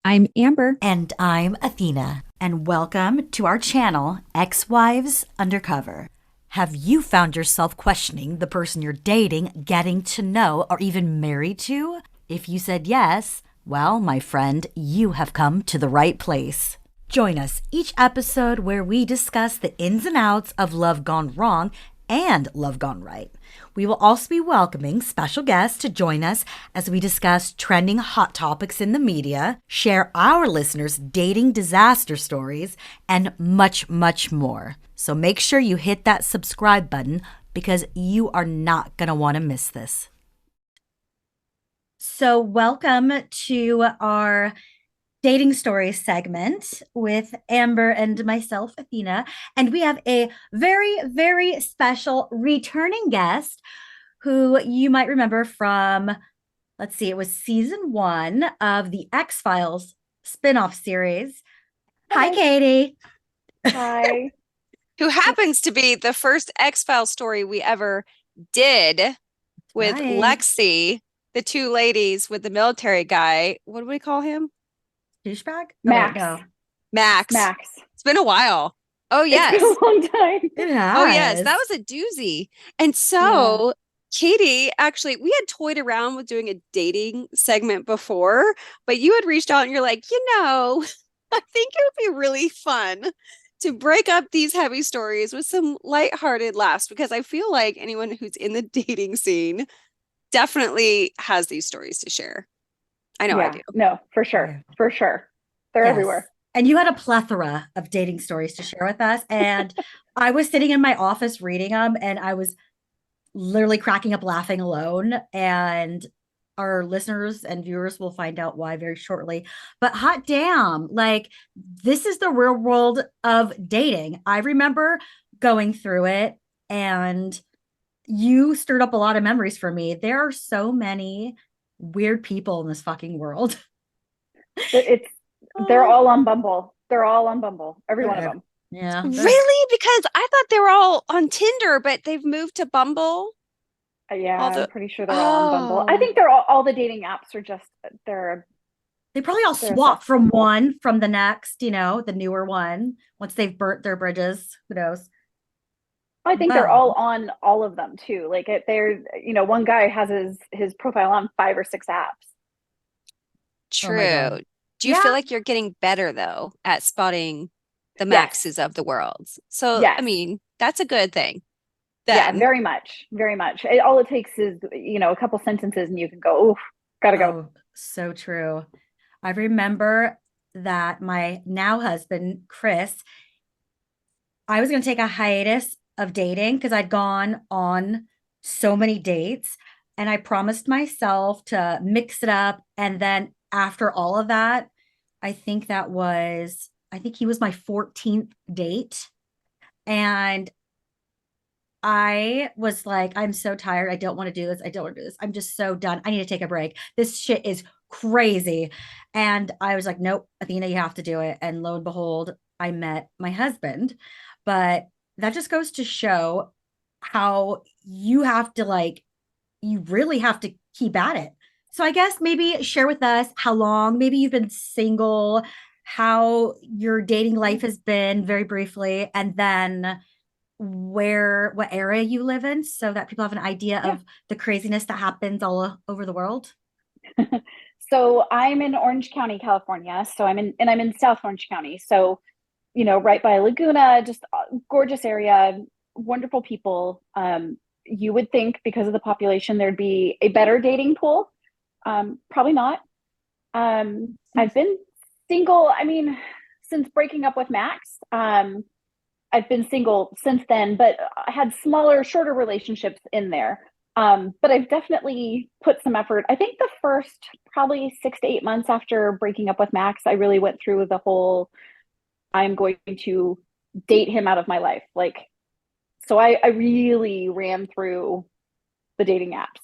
I'm Amber. And I'm Athena, and welcome to our channel, Ex-Wives Undercover. Have you found yourself questioning the person you're dating, getting to know, or even married to? If you said yes, well, my friend, you have come to the right place. Join us each episode where we discuss the ins and outs of love gone wrong and love gone right. We will also be welcoming special guests to join us as we discuss trending hot topics in the media, share our listeners' dating disaster stories, and much, much more. So make sure you hit that subscribe button because you are not going to want to miss this. So, welcome to our dating stories segment with Amber and myself, Athena. And we have a very, very special returning guest who you might remember from, let's see, it was season one of the X-Files spinoff series. Hi, Hi. Katie. Hi. Who happens to be the first X-Files story we ever did with Right. Lexi, the two ladies with the military guy. What do we call him? Douchebag? Oh, wait, Max. no. Max. Max. It's been a while. Oh, It's been yes. a long time. It Oh, yes. That has. was a doozy. And Yeah. so, Katie, actually, we had toyed around with doing a dating segment before, but you had reached out and you're like, I think it would be really fun to break up these heavy stories with some lighthearted laughs because I feel like anyone who's in the dating scene definitely has these stories to share. I know I Yeah. do. No, for sure. Yeah. For sure. They're Yes. everywhere. And you had a plethora of dating stories to share with us. And I was sitting in my office reading them and I was literally cracking up laughing alone. And our listeners and viewers will find out why very shortly. But hot damn, like this is the real world of dating. I remember going through it and you stirred up a lot of memories for me. There are so many weird people in this fucking world. It's they're Oh, all on Bumble. They're all on Bumble. Every one of they're, them. yeah, they're, Really? Because I thought they were all on Tinder, but they've moved to Bumble. Yeah, All I'm the pretty sure they're all on Bumble. I Oh, think they're all the dating apps are just they're they probably all they're a swap from cesspool. one from the next, the newer one once they've burnt their bridges. Who knows? I think they're all But on all of them too. Like they're one guy has his profile on 5 or 6 apps. oh my true. God. Do you feel Yeah. like you're getting better though at spotting the Yes. Maxes of the world? So, I Yes. mean, that's a good thing Yeah, then. very much, very much. All it takes is, a couple sentences and you can go, oof, gotta go. Oh, so true. I remember that my now husband, Chris, I was going to take a hiatus of dating because I'd gone on so many dates and I promised myself to mix it up. And then after all of that, I think he was my 14th date. And I was like, I'm so tired. I don't want to do this. I don't want to do this. I'm just so done. I need to take a break. This shit is crazy. And I was like, nope, Athena, you have to do it. And lo and behold, I met my husband. But that just goes to show how you have to you really have to keep at it. So I guess maybe share with us how long maybe you've been single, how your dating life has been very briefly, and then what area you live in so that people have an idea Yeah. of the craziness that happens all over the world. So I'm in Orange County, California. I'm in South Orange County. So, right by Laguna, just gorgeous area, wonderful people. You would think because of the population, there'd be a better dating pool. Probably not. I've been single, I mean, since breaking up with Max. I've been single since then, but I had smaller, shorter relationships in there. But I've definitely put some effort. I think the first probably 6 to 8 months after breaking up with Max, I really went through the whole I'm going to date him out of my life. So I really ran through the dating apps.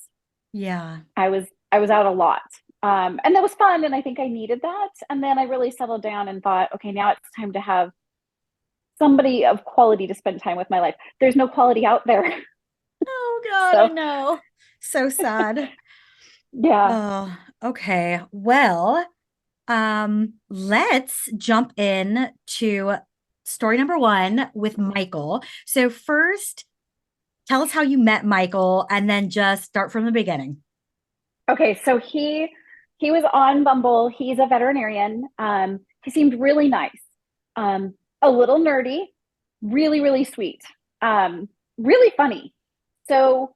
Yeah. I was out a lot. And that was fun. And I think I needed that. And then I really settled down and thought, okay, now it's time to have somebody of quality to spend time with my life. There's no quality out there. Oh God, I So know. So sad. yeah. Oh, okay. Well, Let's jump in to story number one with Michael. So first, tell us how you met Michael and then just start from the beginning. Okay, so he was on Bumble. He's a veterinarian. He seemed really nice, a little nerdy, really, really sweet, really funny. So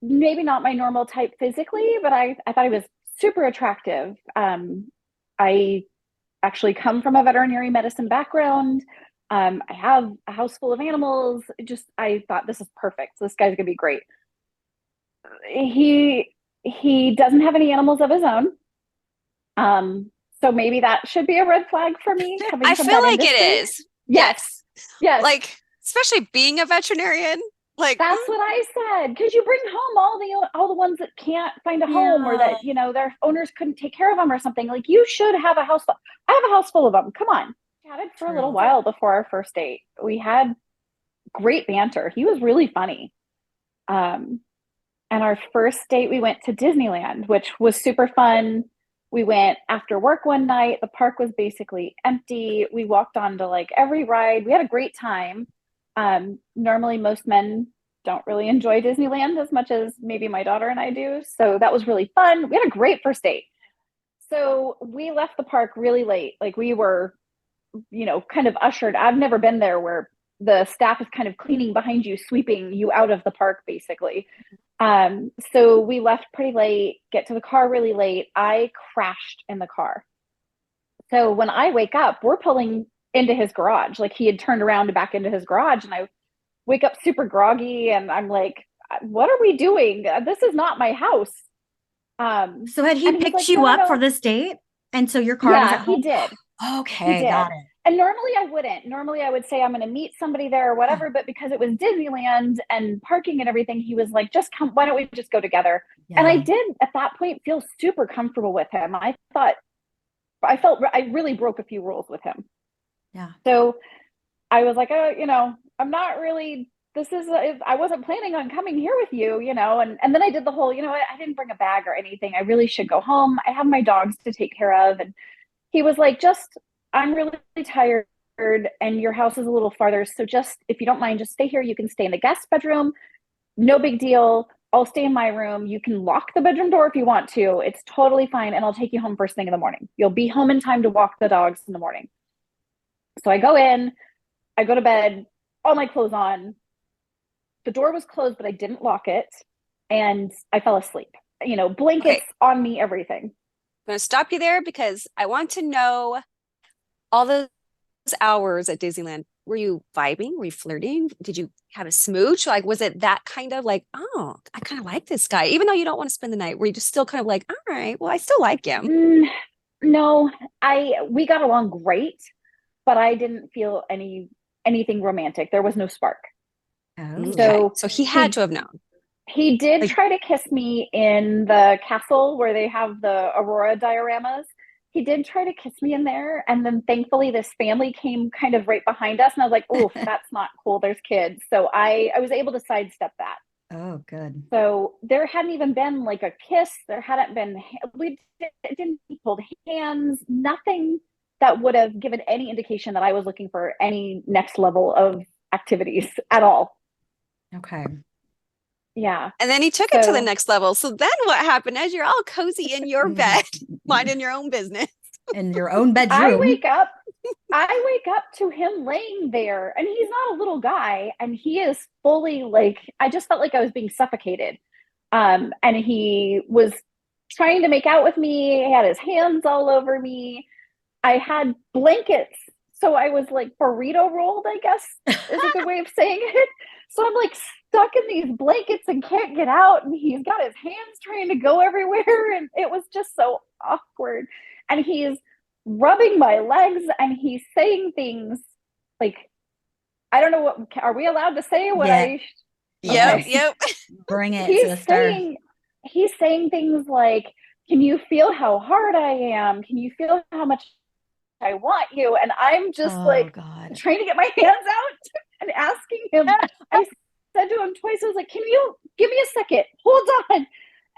maybe not my normal type physically, but I thought he was super attractive. I actually come from a veterinary medicine background. I have a house full of animals. Just I thought this is perfect. This guy's gonna be great. He he doesn't have any animals of his own. So maybe that should be a red flag for me coming I from feel that like it industry. is. Yes, Yes. yes, Like, especially being a veterinarian, like, that's what I said. Because you bring home all the ones that can't find a home or Yeah, that their owners couldn't take care of them or something. Like you should have a house. I have a house full of them. Come on. We chatted for a little true. while before our first date. We had great banter. He was really funny. Um, And our first date, we went to Disneyland, which was super fun. We went after work one night. The park was basically empty. We walked on to like every ride. We had a great time. Normally, most men don't really enjoy Disneyland as much as maybe my daughter and I do. So that was really fun. We had a great first date. So we left the park really late. Like we were, kind of ushered. I've never been there where the staff is kind of cleaning behind you, sweeping you out of the park, basically. So we left pretty late, get to the car really late. I crashed in the car. So when I wake up, we're pulling into his garage. Like he had turned around to back into his garage, and I wake up super groggy, and I'm like, "What are we doing? This is not my house." So had he And he's picked like, "No, you no, up for no." this date? And so your car was Yeah, at he home? did. He Okay, got did. it. And normally I wouldn't. Normally I would say I'm going to meet somebody there or whatever. But because it was Disneyland and parking and everything, he was like, just come. Why don't we just go together? And I Yeah, did at that point feel super comfortable with him. I really broke a few rules with him. yeah. So I was like, oh, I'm not really. I wasn't planning on coming here with you. And then I did the whole, I didn't bring a bag or anything. I really should go home. I have my dogs to take care of. And he was like, I'm really tired and your house is a little farther. So just, if you don't mind, just stay here. You can stay in the guest bedroom. No big deal. I'll stay in my room. You can lock the bedroom door if you want to. It's totally fine. And I'll take you home first thing in the morning. You'll be home in time to walk the dogs in the morning. So I go in, I go to bed, all my clothes on. The door was closed, but I didn't lock it. And I fell asleep. okay, Blankets on me, everything. I'm going to stop you there because I want to know all those hours at Disneyland. Were you vibing? Were you flirting? Did you have a smooch? Like, was it that kind of like, oh, I kind of like this guy, even though you don't want to spend the night? Were you just still kind of like, all right, well, I still like him? Mm, no, we got along great, but I didn't feel anything romantic. There was no spark. Oh, Okay. So So he had he to have known. he did Like, try to kiss me in the castle where they have the aurora dioramas. He did try to kiss me in there, and then thankfully this family came kind of right behind us, and I was like, "Oof, that's not cool. There's kids." So I was able to sidestep that. oh, good. So there hadn't even been like a kiss. There hadn't been, we didn't hold hands, nothing that would have given any indication that I was looking for any next level of activities at all. Okay. Yeah. and then he took it to the So next level. So then what happened as you're all cozy in your bed, minding your own business? In your own I bedroom. wake up, I wake up to him laying there, and he's not a little guy, and he is fully like, I just felt like I was being suffocated. And he was trying to make out with me. He had his hands all over me. I had blankets. So I was like burrito rolled, I guess is a good way of saying it. So I'm like stuck in these blankets and can't get out. And he's got his hands trying to go everywhere. And it was just so awkward. And he's rubbing my legs and he's saying things like, I don't know what, are we allowed to say what Yeah. I, Yep, okay. Yes. yep. Bring it, He's sister. saying, he's saying things like, can you feel how hard I am? Can you feel how much I want you? And I'm just Oh, like God. trying to get my hands out and asking him. I said to him twice, I was like, can you give me a second? Hold on.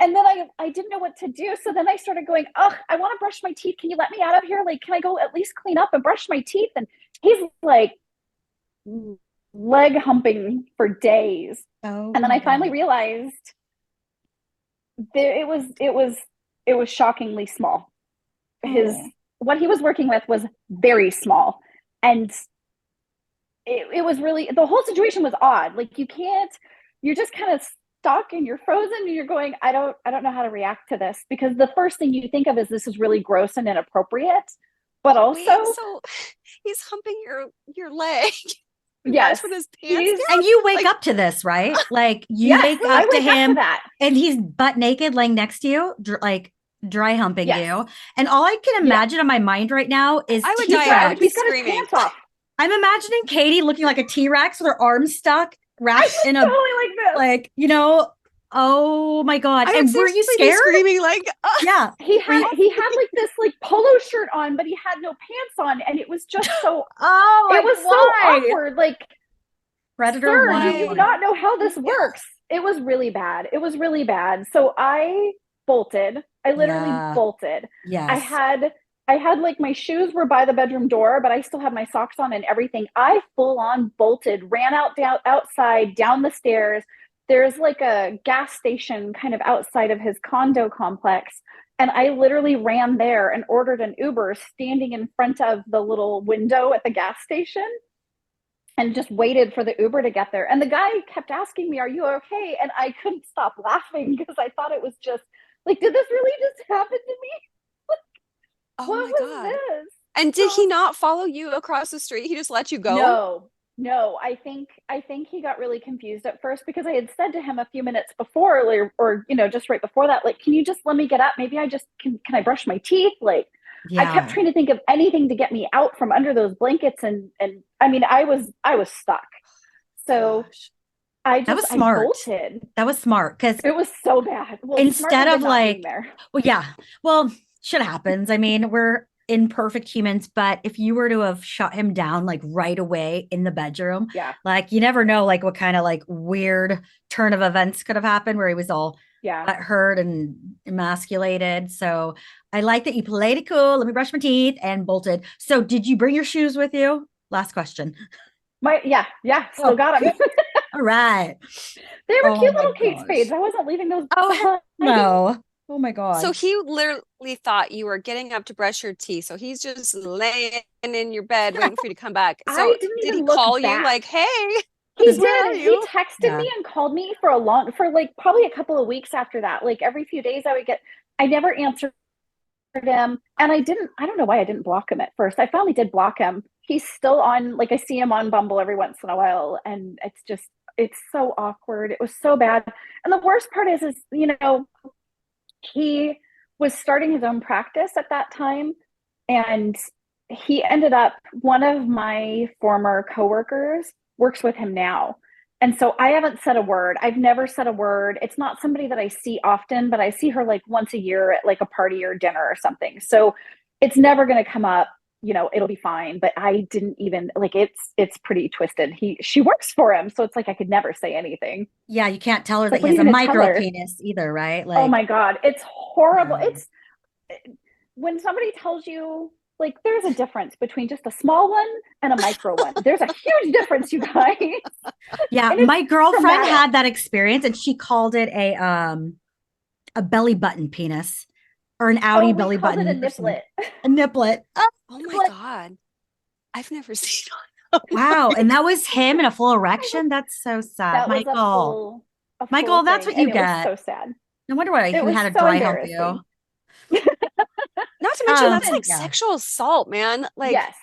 And then I didn't know what to do. So then I started going, oh, I want to brush my teeth. Can you let me out of here? Like, can I go at least clean up and brush my teeth? And he's like leg humping for days. Oh And then my I finally God. realized it was shockingly small. His Oh. What he was working with was very small. And it was really, the whole situation was odd. Like you're just kind of stuck and you're frozen and you're going, I don't know how to react to this, because the first thing you think of is this is really gross and inappropriate. But Wait, also, so he's humping your leg. yes, That's what his pants he's And down? you wake Like, up to this, right? Like you yes, wake I up to wake up to him that. and he's butt naked laying next to you, like dry humping Yes, you. And all I can yes. imagine in my mind right now is I would T die. I would be He's Rex. got his screaming. pants off. I'm imagining Katie looking like a T Rex with her arms stuck, I wrapped was in a, totally like this. like, oh my God. I would And were you seriously be scared? screaming like, Yeah. he Were had you, he had like this like polo shirt on, but he had no pants on, and it was just so oh, it like, was so why? awkward. Like, Predator sir, do you why? wanted. not know how this Yeah. works? It was really bad. It was really bad. So I bolted. I literally Yeah. bolted. I Yes. had I had like my shoes were by the bedroom door, but I still had my socks on and everything. I full on bolted, ran down outside, down the stairs. There's like a gas station kind of outside of his condo complex. And I literally ran there and ordered an Uber standing in front of the little window at the gas station and just waited for the Uber to get there. And the guy kept asking me, "Are you okay?" And I couldn't stop laughing because I thought it was just like, did this really just happen to me? Oh What my was God. this? And did he So not follow you across the street? He just let you go? no, no. I think he got really confused at first because I had said to him a few minutes before, or just right before that, like, can you just let me get up? Maybe I just can I brush my teeth? Like, I kept Yeah. trying to think of anything to get me out from under those blankets, and I mean, I was stuck. So Gosh. That was I smart. bolted. That was smart because It was so bad. Well, instead smarter of than not being like, there. well, yeah, well, shit happens. I mean, we're imperfect humans, but if you were to have shut him down like right away in the bedroom, Yeah, like you never know, like what kind of like weird turn of events could have happened where he was all yeah. hurt and emasculated. So I like that you played it cool. Let me brush my teeth and bolted. So did you bring your shoes with you? Last question. Yeah. Still Oh, got them. all right. They were Oh cute my little Kate Spades. gosh. I wasn't leaving those Oh, heck behind. no. Oh my So God. he literally thought you were getting up to brush your teeth. So he's just laying in your bed waiting for you to come back. So I didn't did he even look call you back. like, hey, He Because, where are did. He you? texted yeah. me and called me for like probably a couple of weeks after that. Like every few days I never answered him. And I don't know why I didn't block him at first. I finally did block him. He's still on, like I see him on Bumble every once in a while. And it's so awkward. It was so bad. And the worst part is, he was starting his own practice at that time. And he ended up, one of my former coworkers works with him now. And so I haven't said a word. I've never said a word. It's not somebody that I see often, but I see her like once a year at like a party or dinner or something. So it's never going to come up. It'll be fine. But I didn't even like it's pretty twisted. She works for him, so it's like I could never say anything. Yeah, you can't tell her It's that like, he what are has you a going to tell micro her? penis either, right? Oh Like, my God, it's horrible. yeah. It's when somebody tells you, like, there's a difference between just a small one and a micro one. There's a huge difference, you guys. Yeah, And it's my girlfriend traumatic. had that experience and she called it a belly button penis or an Oh, outie we belly called it a button or something. niplet. A niplet. Oh, Oh my Niplet. God. I've never seen one. Oh wow. my And that was him in a full I was, erection. That's so sad. that was a Michael. full Michael, that's thing. what you And it was get. so sad. No wonder why It he was had to so dry hump you. embarrassing. Not to mention that's like Yeah. sexual assault, man. Like, Yes.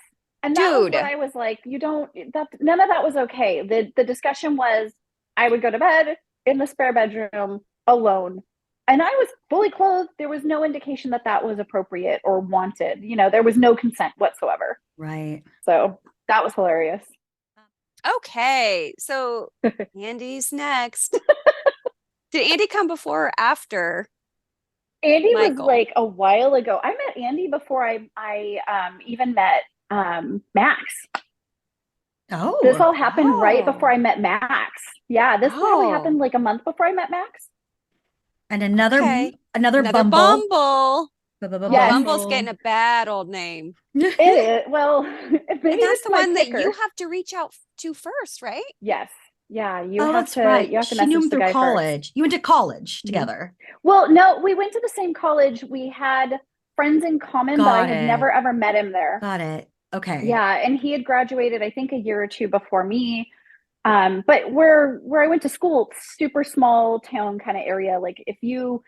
And that was dude, where I was like, you don't, that, none of that was okay. The discussion was I would go to bed in the spare bedroom alone. And I was fully clothed. There was no indication that that was appropriate or wanted. There was no consent whatsoever. Right. So that was hilarious. okay. So Andy's next. Did Andy come before or after Andy was Michael? like a while ago. I met Andy before I even met Max. This Oh. all happened right before Oh, I met Max. Yeah, this probably oh, happened like a month before I met Max. And Okay. another Another Bumble. Bumble. Oh, Yes, Bumble's Bumble. getting a bad old name. it is. Well, maybe And that's it's the my one that you ticker. have to reach out to first, right? Yes. Yeah, Oh, that's right. you have to She knew message him the through guy first. college. You went to college Mhm. together. Well, no, we went to the same college. We had friends in common, but I Got had it. never ever met him there. Got it. Okay. Yeah, and he had graduated, I think, a year or two before me. But where I went to school, super small town kind of area. Like if you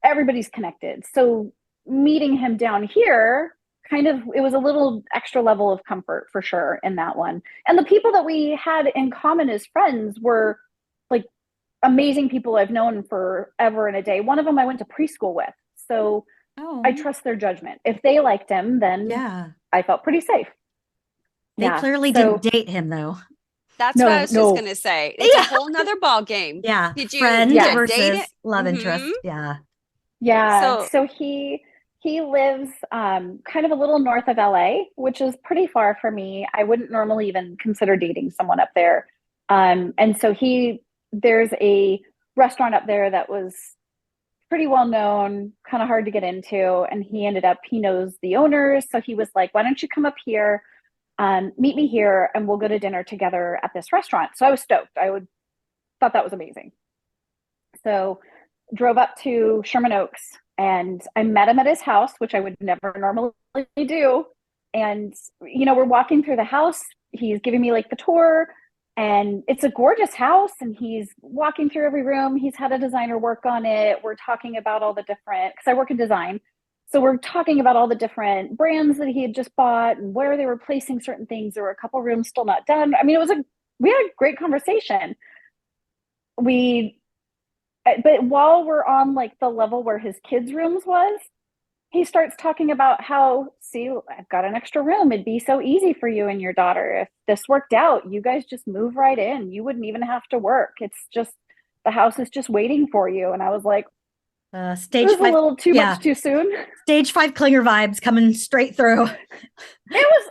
everybody's connected. So meeting him down here, kind of, it was a little extra level of comfort for sure in that one. And the people that we had in common as friends were like amazing people I've known forever and a day. One of them I went to preschool with. So I Oh, trust their judgment. If they liked him, then yeah. I felt pretty safe. They Yeah. clearly didn't So date him though. That's what I no, was just no. gonna say. It's a Yeah. whole nother ball game. Yeah. Did Friend you Yeah. date it? versus love Mm-hmm. interest. Yeah. Yeah. So So he lives kind of a little north of LA, which is pretty far for me. I wouldn't normally even consider dating someone up there. And so there's a restaurant up there that was pretty well known, kind of hard to get into. And he knows the owners. So he was like, why don't you come up here, meet me here, and we'll go to dinner together at this restaurant. So I was stoked. Thought that was amazing. So drove up to Sherman Oaks and I met him at his house, which I would never normally do. And, we're walking through the house. He's giving me like the tour, and it's a gorgeous house. And he's walking through every room. He's had a designer work on it. We're talking about all the different, because I work in design. So we're talking about all the different brands that he had just bought and where they were placing certain things. There were a couple rooms still not done. I mean, we had a great conversation. We but while we're on like the level where his kids' rooms was, he starts talking about how, see, I've got an extra room. It'd be so easy for you and your daughter. If this worked out, you guys just move right in. You wouldn't even have to work. It's just the house is just waiting for you. And I was like, Stage this is a five. little too much Yeah. too soon. Stage five clinger vibes coming straight through. It was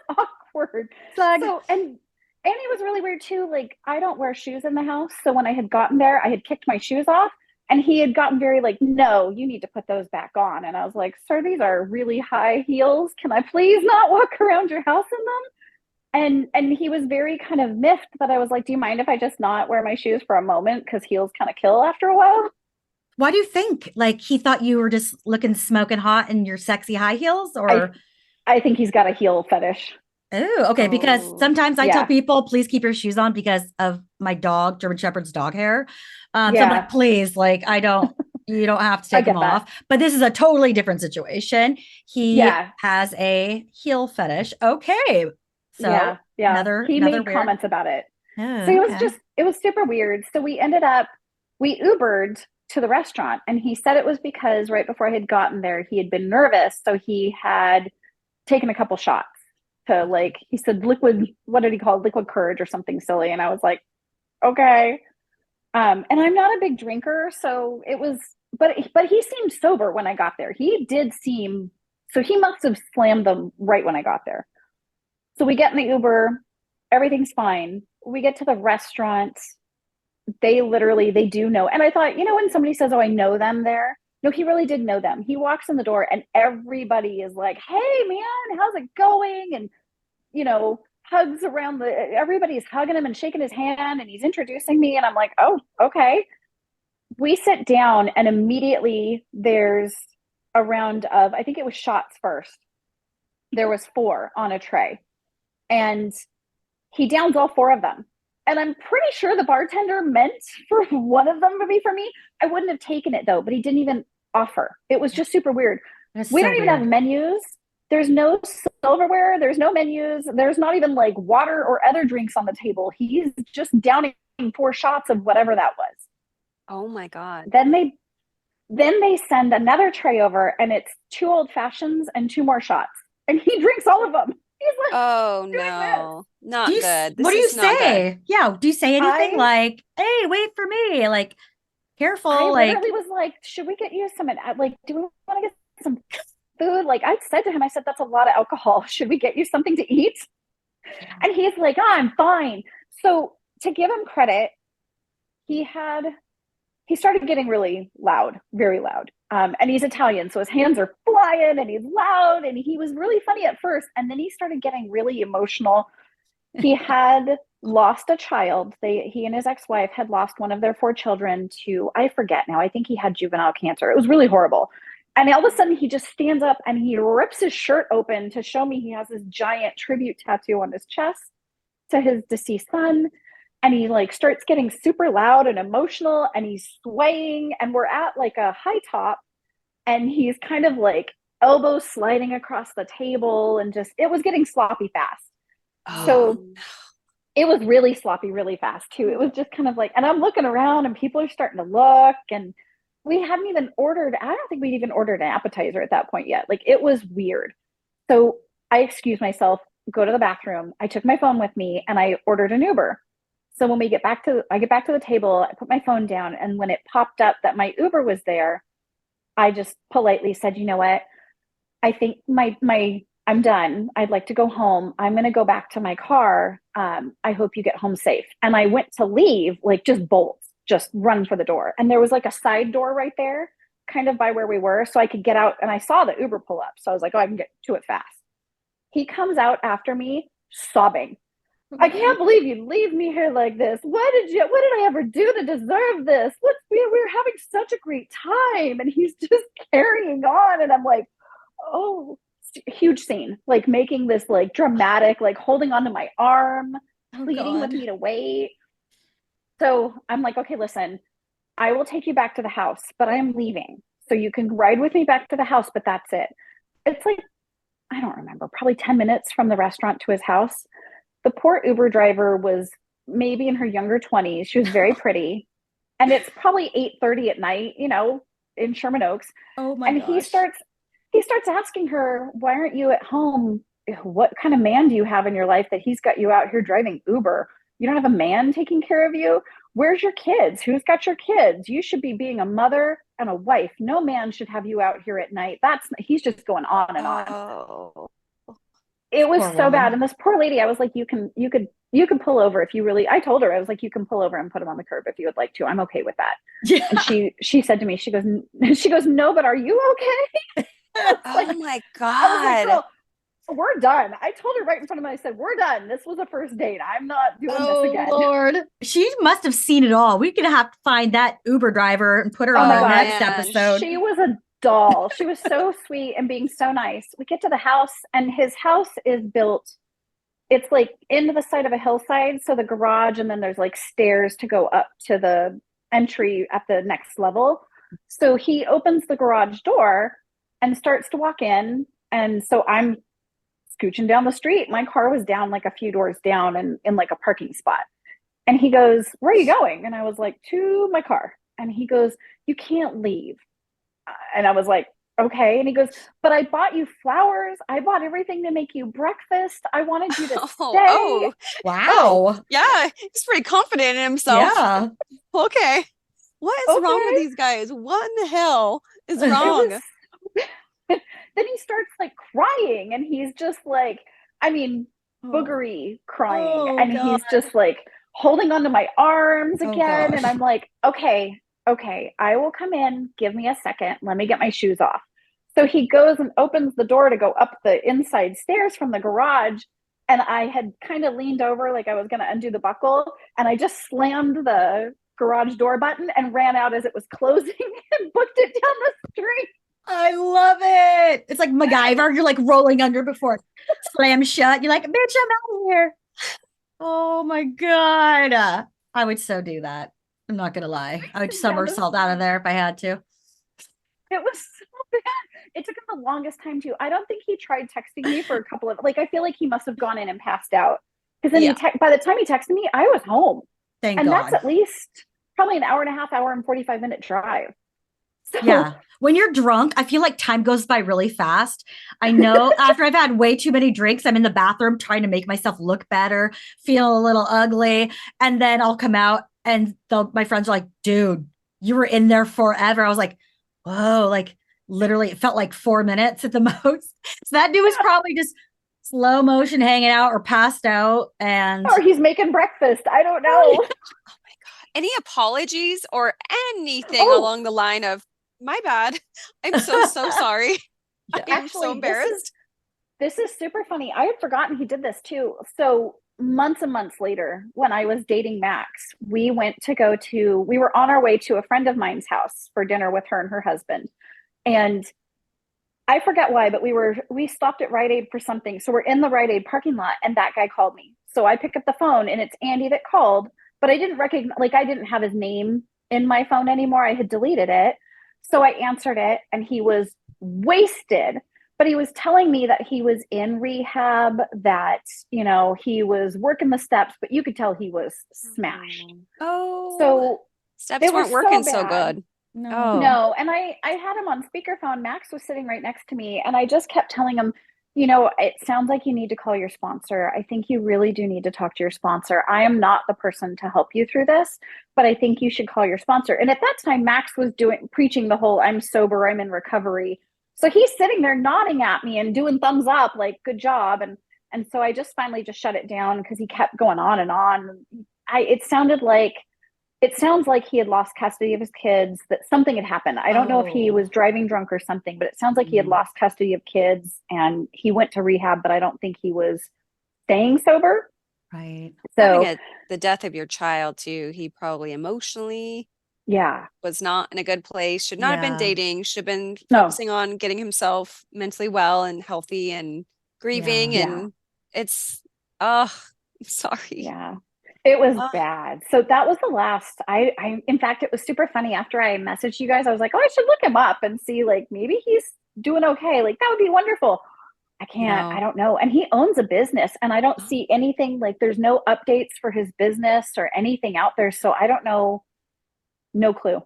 awkward. Slug. So it was really weird too. Like I don't wear shoes in the house. So when I had gotten there, I had kicked my shoes off and he had gotten very like, no, you need to put those back on. And I was like, sir, these are really high heels. Can I please not walk around your house in them? And he was very kind of miffed that I was like, do you mind if I just not wear my shoes for a moment? Because heels kind of kill after a while. Why do you think? Like he thought you were just looking smoking hot in your sexy high heels, I or I think he's got a heel fetish. oh, okay. Because oh sometimes I tell Yeah. people, please keep your shoes on because of my dog, German Shepherd's dog hair. So I'm like, Yeah. please, like, you don't have to I take them get that. off. But this is a totally different situation. He Yeah. has a heel fetish. Okay. So Yeah. Yeah. He another made weird. comments about it. So Oh, okay. it was super weird. So we Ubered to the restaurant and he said it was because right before I had gotten there, he had been nervous. So he had taken a couple shots to like, he said liquid, what did he call it? Liquid courage or something silly. And I was like, okay. And I'm not a big drinker. So it was, but he seemed sober when I got there. He did seem, so he must have slammed them right when I got there. So we get in the Uber, everything's fine. We get to the restaurant. They do know. And I thought, when somebody says, oh, I know them there. No, he really did know them. He walks in the door and everybody is like, hey man, how's it going? And, hugs around everybody's hugging him and shaking his hand and he's introducing me. And I'm like, oh, okay. We sit down and immediately there's a round of, I think it was shots first. There was four on a tray and he downs all four of them. And I'm pretty sure the bartender meant for one of them to be for me. I wouldn't have taken it though, but he didn't even offer. It was just super weird. That's We so don't even have weird. menus. There's no silverware. There's no menus. There's not even like water or other drinks on the table. He's just downing four shots of whatever that was. oh my God. Then they send another tray over and it's two old fashions and two more shots. And he drinks all of them. He's like Oh doing this. no. Not good. What This do you is not good. say? Yeah. Do you say anything I like, hey, wait for me? Like, I careful. Like, literally was like, should we get you some like do we want to get some food? Like I said to him, I said, that's a lot of alcohol. Should we get you something to eat? And he's like, oh, I'm fine. So to give him credit, he had he started getting really loud, very loud. And he's Italian, so his hands are flying and he's loud. And he was really funny at first. And then he started getting really emotional. He had lost a child. He and his ex-wife had lost one of their four children to, I forget now, I think he had juvenile cancer. It was really horrible. And all of a sudden he just stands up and he rips his shirt open to show me he has this giant tribute tattoo on his chest to his deceased son. And he like starts getting super loud and emotional and he's swaying and we're at like a high top and he's kind of like elbows sliding across the table and just it was getting sloppy fast. Yeah. So it was really sloppy really fast too. It was just kind of like, and I'm looking around and people are starting to look and we hadn't even ordered, I don't think we'd even ordered an appetizer at that point yet. Like it was weird. So I excused myself, go to the bathroom. I took my phone with me and I ordered an Uber. So when I get back to the table, I put my phone down. And when it popped up that my Uber was there, I just politely said, you know what? I think I'm done. I'd like to go home. I'm going to go back to my car. I hope you get home safe. And I went to leave, like just bolt, just run for the door. And there was like a side door right there, kind of by where we were. So I could get out and I saw the Uber pull up. So I was like, oh, I can get to it fast. He comes out after me sobbing. I can't believe you leave me here like this. What did I ever do to deserve this? We were having such a great time. And he's just carrying on. And I'm like, oh, huge scene, like making this like dramatic, like holding onto my arm, pleading with me to wait. So I'm like, okay, listen, I will take you back to the house, but I am leaving. So you can ride with me back to the house, but that's it. It's like, I don't remember, probably 10 minutes from the restaurant to his house. The poor Uber driver was maybe in her younger 20s. She was very pretty. And it's probably 8:30 at night, in Sherman Oaks. Oh my And gosh. he starts asking her, why aren't you at home? What kind of man do you have in your life that he's got you out here driving Uber? You don't have a man taking care of you? Where's your kids? Who's got your kids? You should be being a mother and a wife. No man should have you out here at night. He's just going on and on. Oh, It was Poor so bad. woman. And this poor lady, I was like, you could pull over if you really, I told her, I was like, you can pull over and put him on the curb if you would like to. I'm okay with that. Yeah. And she said to me, she goes, no, but are you okay? oh my I was like, God. girl, we're done. I told her right in front of me, I said, we're done. This was a first date. I'm not doing this Oh again. Lord. She must have seen it all. We're gonna have to find that Uber driver and put her Oh on my the Oh God. next man. episode. She was a doll. She was so sweet and being so nice. We get to the house and his house is built, it's like into the side of a hillside. So the garage, and then there's like stairs to go up to the entry at the next level. So he opens the garage door and starts to walk in. And so I'm scooching down the street. My car was down like a few doors down and in like a parking spot. And he goes, where are you going? And I was like, to my car. And he goes, you can't leave. And I was like, okay. And he goes, but I bought you flowers. I bought everything to make you breakfast. I wanted you to Oh, stay. oh, oh, Wow. yeah. He's pretty confident in himself. Yeah. Okay. What is wrong with Okay. these guys? What in the hell is It wrong? was, then he starts like crying and he's just like, I mean, Oh, boogery crying. oh And God. he's just like holding onto my arms Oh again. And gosh. I'm like, okay, I will come in. Give me a second. Let me get my shoes off. So he goes and opens the door to go up the inside stairs from the garage. And I had kind of leaned over like I was going to undo the buckle. And I just slammed the garage door button and ran out as it was closing and booked it down the street. I love it. It's like MacGyver. You're like rolling under before it slams shut. You're like, bitch, I'm out of here. Oh my God. I would so do that. I'm not gonna lie. I would Down the somersault out of street. there if I had to. It was so bad. It took him the longest time too. I don't think he tried texting me for a couple of like. I feel like he must have gone in and passed out because then Yeah. by the time he texted me, I was home, Thank and that's God. at least probably an hour and a half, hour and 45 minute drive. So Yeah. When you're drunk, I feel like time goes by really fast. I know after I've had way too many drinks, I'm in the bathroom trying to make myself look better, feel a little ugly. And then I'll come out and my friends are like, dude, you were in there forever. I was like, whoa, like literally, it felt like 4 minutes at the most. So that dude was probably just slow motion hanging out or passed out. And or he's making breakfast. I don't know. any apologies or anything Oh, along the line of, my bad. I'm so, so sorry. I Yeah. am so actually, embarrassed. this is super funny. I had forgotten he did this too. So months and months later, when I was dating Max, we were on our way to a friend of mine's house for dinner with her and her husband. And I forget why, but we stopped at Rite Aid for something. So we're in the Rite Aid parking lot and that guy called me. So I pick up the phone and it's Andy that called, but I didn't recognize, like, I didn't have his name in my phone anymore. I had deleted it. So I answered it and he was wasted, but he was telling me that he was in rehab, that, he was working the steps, but you could tell he was smashed. Oh, So steps it was weren't so working so bad. good. No. Oh, No, and I had him on speakerphone. Max was sitting right next to me, and I just kept telling him, it sounds like you need to call your sponsor. I think you really do need to talk to your sponsor. I am not the person to help you through this, but I think you should call your sponsor. And at that time, Max was preaching the whole I'm sober, I'm in recovery. So he's sitting there nodding at me and doing thumbs up, like good job. And so I just finally just shut it down because he kept going on and on. It sounds like he had lost custody of his kids, that something had happened. I don't know if he Oh. was driving drunk or something, but it sounds like he had Mm. lost custody of kids and he went to rehab, but I don't think he was staying sober. Right. having So, the death of your child too, he probably emotionally yeah, was not in a good place, should not have been Yeah. dating, should have been no, focusing on getting himself mentally well and healthy and grieving. Yeah. yeah, And it's, oh, I'm sorry. yeah. It was Oh, bad. So that was the last. In fact, it was super funny. After I messaged you guys, I was like, oh, I should look him up and see, like, maybe he's doing okay. Like, that would be wonderful. I no. don't know. And he owns a business and I don't see anything, like there's no updates for his business or anything out there. So I don't know. No clue.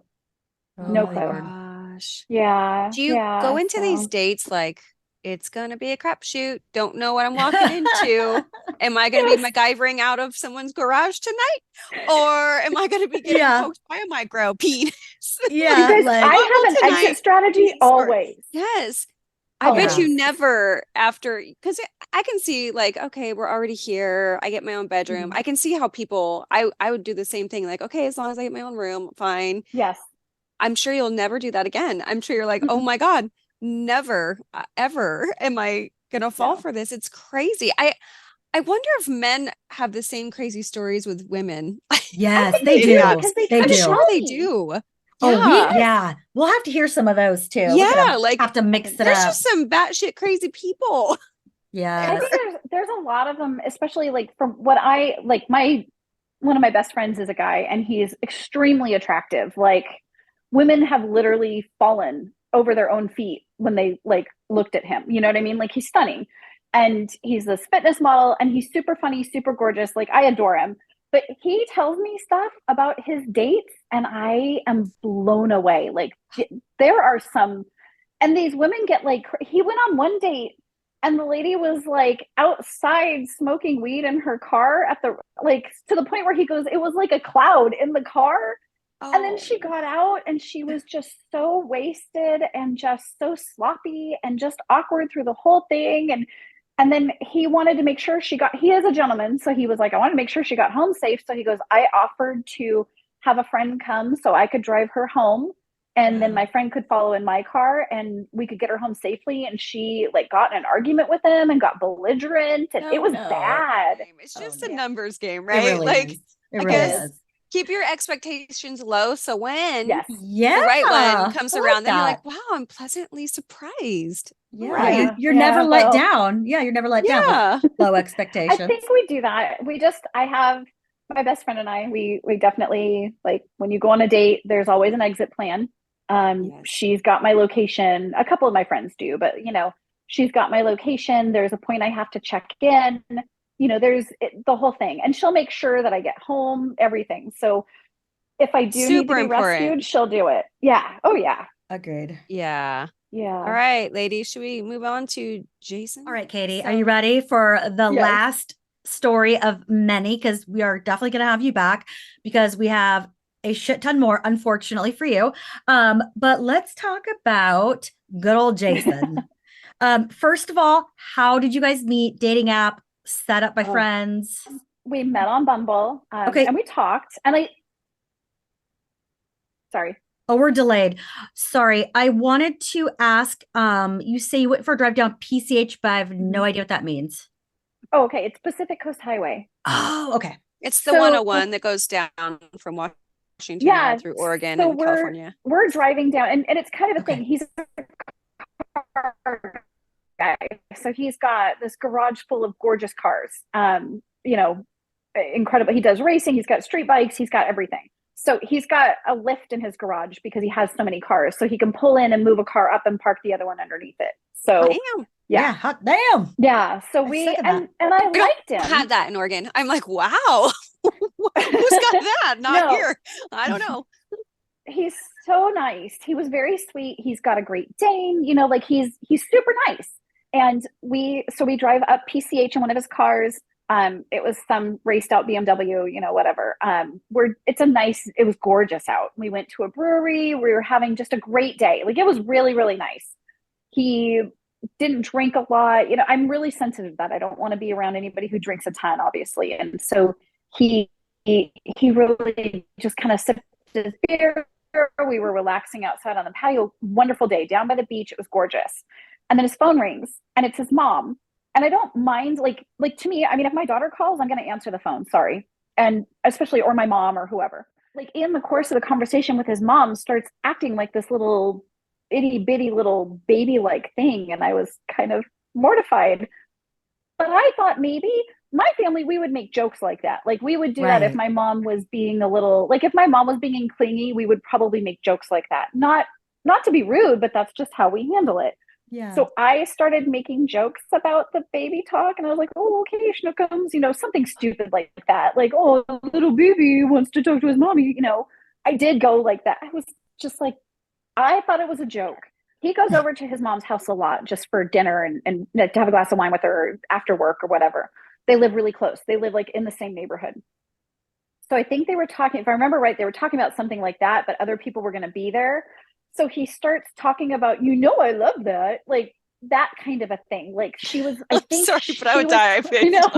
Oh No Oh my clue. Lord. gosh. Yeah. Do you go Yeah. into these So dates like it's gonna be a crapshoot? Don't know what I'm walking into. Am I gonna be yes. MacGyvering out of someone's garage tonight? Or am I gonna be getting Yeah. poked by a micro penis? You Yeah. guys, Like, What I will have an exit tonight strategy be for? always. Yes. I bet yeah. Always. you never after, because I can see like, okay, we're already here. I get my own bedroom. Mhm. I can see how people, I would do the same thing. Like, okay, as long as I get my own room, fine. Yes. I'm sure you'll never do that again. I'm sure you're like, oh Mm-mm. my God, never, ever am I gonna fall No. for this. It's crazy. I wonder if men have the same crazy stories with women I Yes, think on they they dating do do. apps. because they They I'm kind of sure do. tell they me. do. Oh, Yeah. yeah. We'll have to hear some of those too. We're Yeah. gonna Like have to I mix think it there's up. just some batshit crazy people. I think Yes. there's a lot of them, especially like from what I like my one of my best friends is a guy and he's extremely attractive. Like women have literally fallen over their own feet when they like looked at him. You know what I mean? Like he's stunning. And he's this fitness model and he's super funny, super gorgeous. Like I adore him. But he tells me stuff about his dates and I am blown away. Like there are some and these women get like he went on one date and the lady was like outside smoking weed in her car at the like to the point where he goes it was like a cloud in the car and then Oh, she got out and she was just so wasted and just so sloppy and just awkward through the whole thing and then he wanted to make sure he is a gentleman so he was like I want to make sure she got home safe so he goes I offered to have a friend come so I could drive her home and then Wow. my friend could follow in my car and we could get her home safely and she like got in an argument with him and got belligerent and it Oh was no. bad. it's Oh just a no. Yeah, numbers game, It right? really Like, is. It I it really is. guess is. keep your expectations low. So when Yes. Yeah. the right one I comes like around, then you're that. like, wow, I'm pleasantly surprised. All Yeah. You're right. Yeah, you're never yeah, let well, down. Yeah, you're never let down with Yeah. low I think expectations. we do that. I have my best friend and I, we definitely like when you go on a date, there's always an exit plan. Yes. She's got my location. A couple of my friends do, but she's got my location. There's a point I have to check in. The whole thing. And she'll make sure that I get home, everything. So if I do need to Super be important. rescued, she'll do it. Yeah. Oh yeah. Agreed. Yeah. All Yeah. right, ladies, should we move on to All Jason? right, Katie, are you So ready for the yes. last story of many? Because we are definitely going to have you back because we have a shit ton more, unfortunately for you. But let's talk about good old Jason. First of all, how did you guys meet? Dating app set up by Oh, friends? we met on Bumble, and Okay, we talked. And Sorry. Oh, we're delayed. Sorry. I wanted to ask, you say you went for a drive down PCH, but I have no Mhm. idea what that means. Oh, okay. It's Pacific Coast Highway. Oh, okay. It's the So 101 that goes down from Washington down yeah, through Oregon so and California. we're driving down, and it's kind of a thing. Okay. He's a car guy, so he's got this garage full of gorgeous cars. You know, incredible. He does racing. He's got street bikes. He's got everything. So he's got a lift in his garage because he has so many cars. So he can pull in and move a car up and park the other one underneath it. So Damn. yeah, Yeah, hot damn. yeah. So I we second that. and I We don't liked him. have that in Oregon. I'm like, wow, who's got that? Not No, here. I don't know. he's so nice. He was very sweet. He's got a Great Dane, like he's super nice. And we drive up PCH in one of his cars. It was some raced out BMW, whatever. It was gorgeous out. We went to a brewery. We were having just a great day. Like it was really, really nice. He didn't drink a lot. I'm really sensitive to that. I don't want to be around anybody who drinks a ton, obviously. And so he really just kind of sipped his beer. We were relaxing outside on the patio. Wonderful day down by the beach. It was gorgeous. And then his phone rings and it's his mom. And I don't mind, like to me, I mean, if my daughter calls, I'm going to answer the phone. Sorry. And especially, or my mom or whoever. Like in the course of the conversation with his mom, starts acting like this little itty bitty little baby like thing. And I was kind of mortified. But I thought maybe my family, we would make jokes like that. Like we would do that if Right. my mom was being a little, like if my mom was being clingy, we would probably make jokes like that. Not to be rude, but that's just how we handle it. Yeah. So I started making jokes about the baby talk, and I was like, "Oh, okay, Schnookums," something stupid like that, like, "Oh, little baby wants to talk to his mommy." I did go like that. I was just like, I thought it was a joke. He goes over to his mom's house a lot just for dinner and to have a glass of wine with her after work or whatever. They live really close. They live like in the same neighborhood. So I think they were talking, if I remember right, they were talking about something like that, but other people were going to be there. So he starts talking about, I love that. Like that kind of a thing. Like she was, I I'm think sorry, but I she would was, die. I know.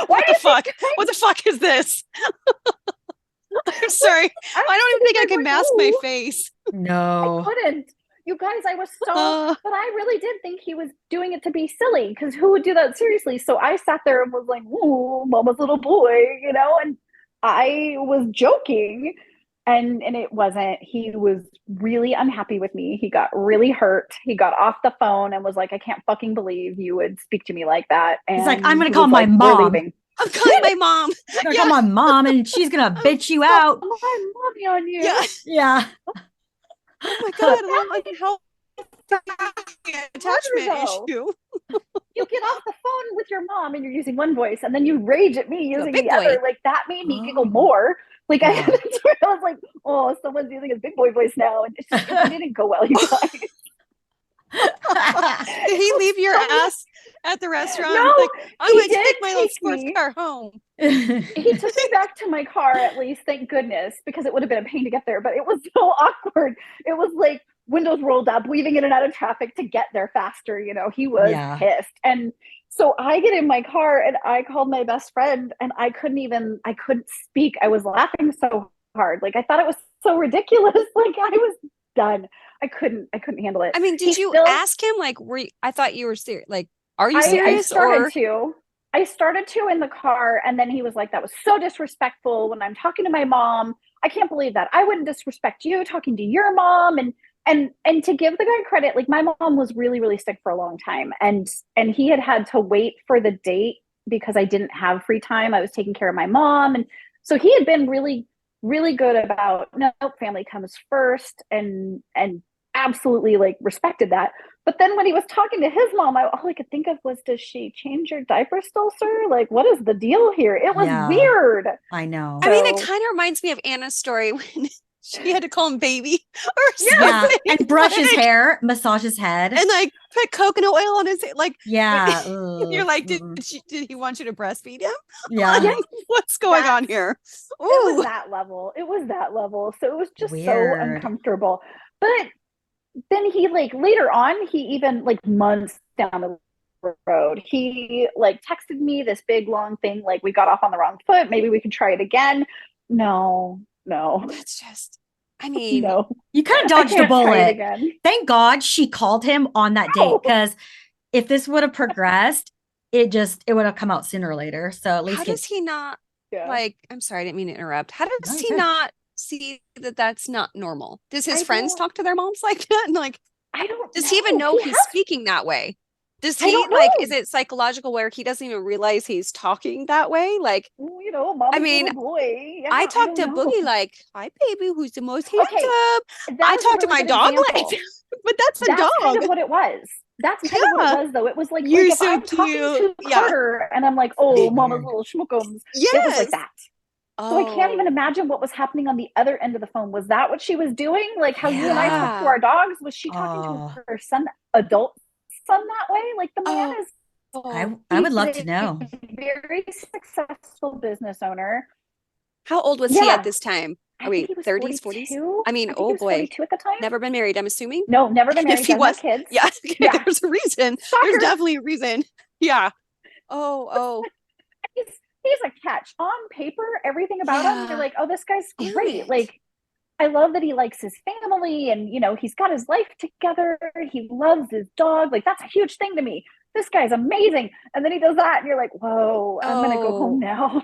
Why What do the you think fuck? What the fuck is this? I'm sorry. I'm I don't even think I sitting there can going, mask my oh, face. I No. couldn't. You guys, I was so, Uh, but I really did think he was doing it to be silly because who would do that seriously? So I sat there and was like, "Ooh, mama's little boy," and I was joking, and it wasn't. He was really unhappy with me. He got really hurt. He got off the phone and was like, "I can't fucking believe you would speak to me like that." He's like, I'm And gonna he call was my like, "We're mom. leaving." I'm calling my mom. I'm gonna call Yeah. my mom and she's gonna Um, bitch you Call out. my mommy on yeah. you. Yeah. Oh my But God. A little that unhealthy makes harder attachment though. issue. You get off the phone with your mom and you're using one voice and then you rage at me To a using big the other. boy. Like that made me giggle Oh, more. Like I, yeah. I was like, oh, someone's using a big boy voice now. And it didn't go well, you guys. Did he It was leave your so ass at the restaurant? no, He's like, I'm he going to did take my little take sports me. car home. He took me back to my car at least, thank goodness, because it would have been a pain to get there. But it was so awkward. It was like windows rolled up, weaving in and out of traffic to get there faster. He was Yeah. pissed. And so I get in my car and I called my best friend and I couldn't speak. I was laughing so hard. Like I thought it was so ridiculous. Like I was done. I couldn't handle it. I mean, He did you still ask him? Like, I thought you were serious. Like, are you I serious? started Or to. I started to in the car, and then he was like, "That was so disrespectful." When I'm talking to my mom, I can't believe that. I wouldn't disrespect you talking to your mom, and to give the guy credit, like my mom was really really sick for a long time, and he had to wait for the date because I didn't have free time. I was taking care of my mom, and so he had been really really good about no family comes first, and absolutely like respected that. But then when he was talking to his mom, all I could think of was, does she change your diaper still, sir? Like, what is the deal here? It was Yeah, weird. I I know. mean, it So, kind of reminds me of Anna's story when she had to call him baby or yes, Yeah. something. And brush his Like, hair, massage his head. and like put coconut oil on his like when Yeah. you're Ugh. like, Mm-mm. did he want you to breastfeed him? Yeah. yes, Like, what's going that's on here? it was Ooh, that level. It was that level. So it was just so Weird. uncomfortable. But then he like later on, he even like months down the road, he like texted me this big long thing like we got off on the wrong foot. Maybe we could try it again. No, no. that's just I mean, No, You could have I dodged a can't try it bullet. again. Thank God she called him on that date, No. because if this would have progressed, it would have come out sooner or later. So at how least get does he not Yeah. like, I'm sorry, I didn't mean to interrupt. How no, does you're he good. not see that that's not normal? Does his I friends don't talk to their moms like that? And like, I don't does he even know. know He he's has speaking that way? Does I he don't like, is know. it psychological where he doesn't even realize he's talking that way? Like, I Mommy's mean, little boy. Yeah, I I talk don't to know. Boogie like, hi, baby, who's the most Okay, handsome? I that is a talk to really my good dog like example. that, but that's a That's kind dog. of what it was. That's kind of what it Yeah. was, though. It was like You're if so I'm talking cute. to Yeah. Carter and I'm like, "Oh, mama's Weird. little schmookums," it was like Yes. that. So I can't even Oh, imagine what was happening on the other end of the phone. Was that what she was doing? Like how you and I Yeah. talk to yeah. our dogs? Was she talking to Oh, her son, adult son, that way? Like the man Oh, is, oh. I he's would love to a know. very successful business owner. How old was he at Yeah, this time? Are I think we he was 30s, 40s? 42. I mean, I think he oh was boy. 42 at the time. Never been married, I'm assuming. No, never been If married, he doesn't have was, kids. yeah, okay, Yeah, there's a reason. There's shocker. definitely a reason. Yeah. Oh, oh. He's he's a catch on paper. Everything about him, you're Yeah. like, oh, this guy's Damn great. it. Like, I love that he likes his family, and he's got his life together. He loves his dog. Like, that's a huge thing to me. This guy's amazing. And then he does that, and you're like, whoa, I'm gonna go home Oh, now.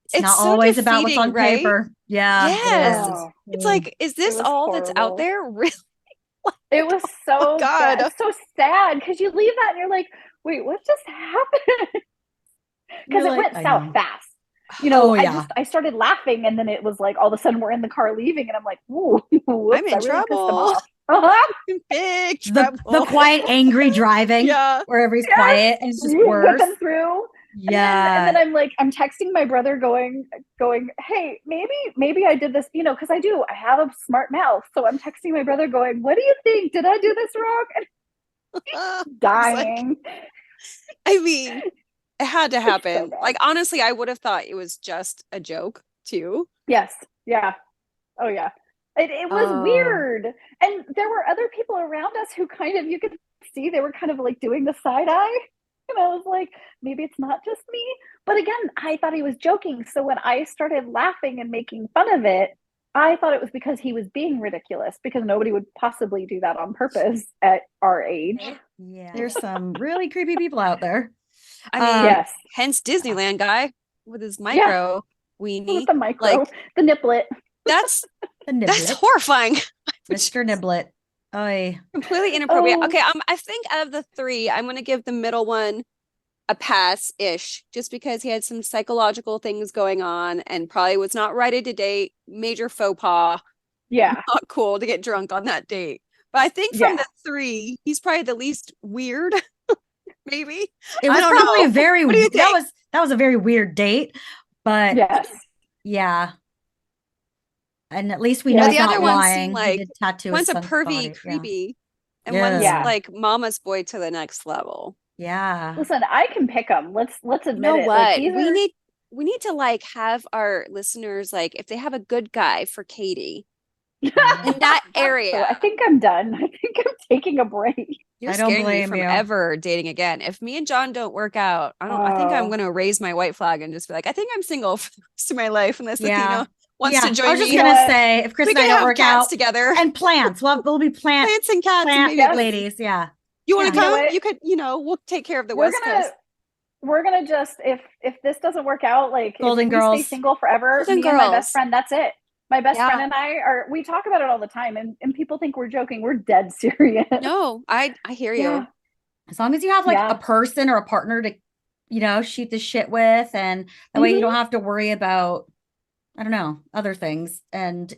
It's it's not so always about what's defeating, on right? paper. Yeah, it Yes. is. Oh, It's Mm. like, is it this was all that's out horrible. there? Really? It was Oh so bad. God. It's so sad because you leave that and you're like, wait, what just happened? You're Because it like, went I south know. fast. Oh yeah. I started laughing, and then it was like all of a sudden we're in the car leaving, and I'm like, ooh, I'm whoops, I in really pissed him trouble. off. Uh-huh. Big The trouble. quiet, angry driving Yeah. where everybody's Yes, quiet and it's just worse. whipping through. And then Yeah. I'm like, I'm texting my brother going, hey, maybe I did this, because I have a smart mouth. So I'm texting my brother going, what do you think? Did I do this wrong? And He's like, dying. I mean, it had to It's so happen. bad. Like, honestly, I would have thought it was just a joke too. Yes. Yeah. Oh yeah. It was Oh, weird. And there were other people around us who kind of, you could see they were kind of like doing the side eye. And I was like, maybe it's not just me. But again, I thought he was joking. So when I started laughing and making fun of it, I thought it was because he was being ridiculous, because nobody would possibly do that on purpose at our age. Yeah. There's some really creepy people out there. I mean, Yes. hence Disneyland guy with his Yeah. micro With weenie. the micro, Like, the niplet. that's The that's Niblet. horrifying. Mr. Niblet. Oh, Completely inappropriate. Oh, Okay, I think out of the three, I'm gonna give the middle one a pass-ish, just because he had some psychological things going on and probably was not ready to date. Major faux pas. yeah. Not cool to get drunk on that date. But I think from Yeah. the three, he's probably the least weird, maybe. it I was don't probably a know. very What do you think? that was a very weird date, but Yes. yeah. And at least we know But Yeah. he's the other not ones seem lying. He like did tattoo his one's a son's pervy, body. Yeah. creepy, and one's Yeah. Yeah. like mama's boy to the next level. Yeah. Listen, I can pick them. Let's You admit know it. Like what? these are We need to like have our listeners like if they have a good guy for Katie in Yeah. that so I area. think I'm done. I think I'm taking a break. You're I don't scaring me blame from you. ever dating again. If me and John don't work out, I think I'm Oh, gonna raise my white flag and just be like, I think I'm single for the rest of my life unless Yeah. Athena wants to Yeah. I join was just you me. know gonna what? say if Chris We and I can don't have work cats out, together. and plants. We'll be Plants and cats and plant maybe Yes. ladies. Yeah. you want Yeah. to You know come? what? You could, we'll take care of the We're West gonna Coast. we're gonna just, if this doesn't work out, like if Golden we stay girls. single forever, Golden me and my best Girls. friend, that's it. My best friend Yeah. and we talk about it all the time, and people think we're joking. We're dead serious. No, I hear you. Yeah. As long as you have like a Yeah. person or a partner to, shoot the shit with, and that way you don't Hmm. have to worry about, I don't know, other things. And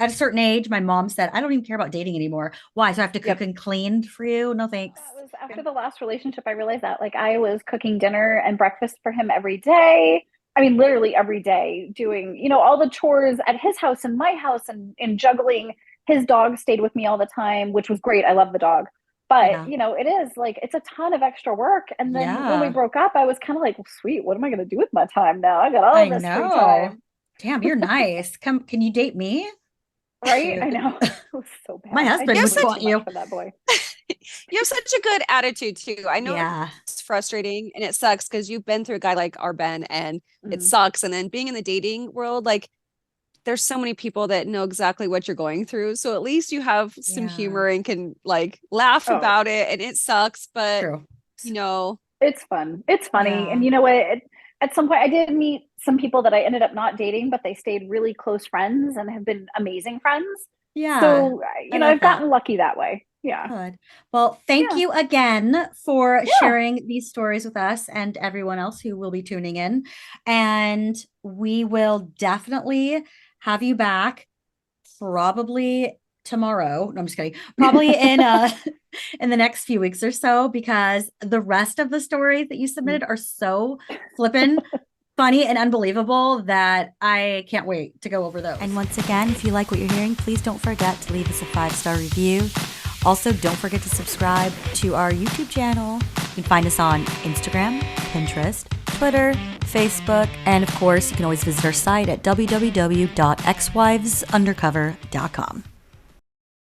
at a certain age, my mom said, I don't even care about dating anymore. Why? So I have to cook Yep. and clean for you? No, thanks. That was after the last relationship. I realized that, like, I was cooking dinner and breakfast for him every day. I mean, literally every day, doing, all the chores at his house and my house, and juggling. His dog stayed with me all the time, which was great. I love the dog. But, Yeah. it is like, it's a ton of extra work. And then when we Yeah. broke up, I was kind of like, well, sweet, what am I going to do with my time now? I got all I this free know. time. Damn, you're nice. Can you date me? Right? I Shoot. know. It was so My bad. I husband did You have would way such too want much you. for that boy. you have such a good attitude too. I know Yeah. it's frustrating and it sucks because you've been through a guy like our Ben and it Mhm. sucks. And then being in the dating world, like there's so many people that know exactly what you're going through. So at least you have some Yeah. humor and can like laugh Oh, about it. And it sucks, but True. you know, it's fun. It's funny. And Yeah. you know what? At some point, I did meet some people that I ended up not dating, but they stayed really close friends and have been amazing friends. Yeah. So, I love I've that. gotten lucky that way. Yeah. Good. Well, thank Yeah. you again for Yeah. sharing these stories with us and everyone else who will be tuning in. And we will definitely have you back probably tomorrow. No, I'm just kidding. Probably in in the next few weeks or so, because the rest of the stories that you submitted are so flippin' funny and unbelievable that I can't wait to go over those. And once again, if you like what you're hearing, please don't forget to leave us a 5-star review. Also, don't forget to subscribe to our YouTube channel. You can find us on Instagram, Pinterest, Twitter, Facebook, and of course, you can always visit our site at www.exwivesundercover.com.